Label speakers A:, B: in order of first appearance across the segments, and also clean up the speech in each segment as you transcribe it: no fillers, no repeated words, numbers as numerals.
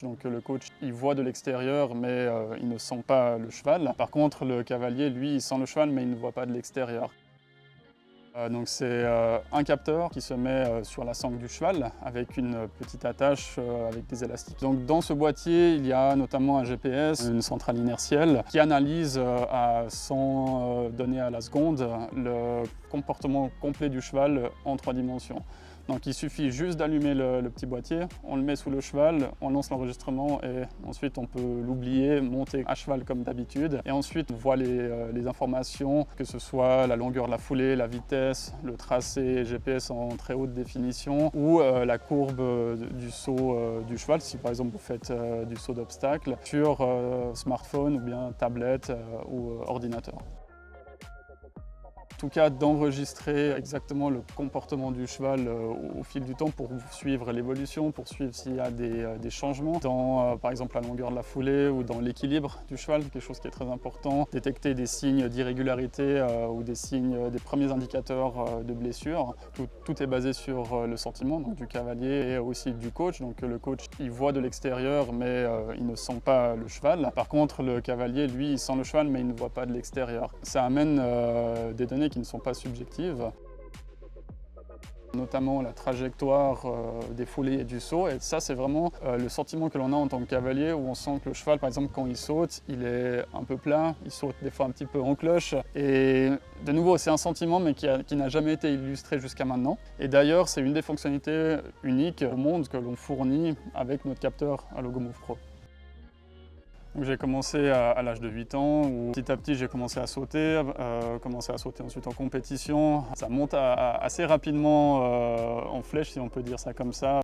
A: Donc le coach, il voit de l'extérieur, mais il ne sent pas le cheval. Par contre, le cavalier, lui, il sent le cheval, mais il ne voit pas de l'extérieur. Donc c'est un capteur qui se met sur la sangle du cheval avec une petite attache avec des élastiques. Donc dans ce boîtier, il y a notamment un GPS, une centrale inertielle qui analyse à 100 données à la seconde le comportement complet du cheval en 3 dimensions. Donc il suffit juste d'allumer le petit boîtier, on le met sous le cheval, on lance l'enregistrement et ensuite on peut l'oublier, monter à cheval comme d'habitude. Et ensuite on voit les informations, que ce soit la longueur de la foulée, la vitesse, le tracé GPS en très haute définition ou la courbe du saut du cheval, si par exemple vous faites du saut d'obstacle, sur smartphone ou bien tablette ou ordinateur. En tout cas, d'enregistrer exactement le comportement du cheval au fil du temps pour suivre l'évolution, pour suivre s'il y a des changements dans, par exemple, la longueur de la foulée ou dans l'équilibre du cheval, quelque chose qui est très important. Détecter des signes d'irrégularité ou des premiers indicateurs de blessure. Tout est basé sur le sentiment donc du cavalier et aussi du coach. Donc le coach, il voit de l'extérieur, mais il ne sent pas le cheval. Par contre, le cavalier, lui, il sent le cheval, mais il ne voit pas de l'extérieur. Ça amène des données qui ne sont pas subjectives, notamment la trajectoire des foulées et du saut. Et ça, c'est vraiment le sentiment que l'on a en tant que cavalier, où on sent que le cheval, par exemple, quand il saute, il est un peu plat, il saute des fois un petit peu en cloche. Et de nouveau, c'est un sentiment, mais qui n'a jamais été illustré jusqu'à maintenant. Et d'ailleurs, c'est une des fonctionnalités uniques au monde que l'on fournit avec notre capteur Allogo Move Pro. J'ai commencé à l'âge de 8 ans, où petit à petit j'ai commencé à sauter ensuite en compétition. Ça monte assez rapidement en flèche, si on peut dire ça comme ça.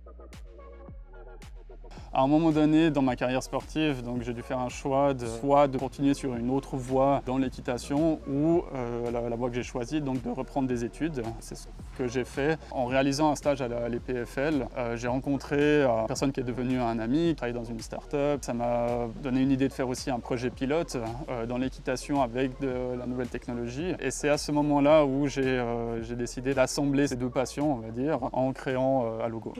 A: À un moment donné, dans ma carrière sportive, j'ai dû faire un choix soit de continuer sur une autre voie dans l'équitation ou la voie que j'ai choisie, donc de reprendre des études. C'est ce que j'ai fait. En réalisant un stage à l'EPFL, j'ai rencontré une personne qui est devenue un ami, qui travaille dans une start-up. Ça m'a donné une idée de faire aussi un projet pilote dans l'équitation avec de la nouvelle technologie. Et c'est à ce moment-là où j'ai décidé d'assembler ces deux passions, on va dire, en créant Allogo.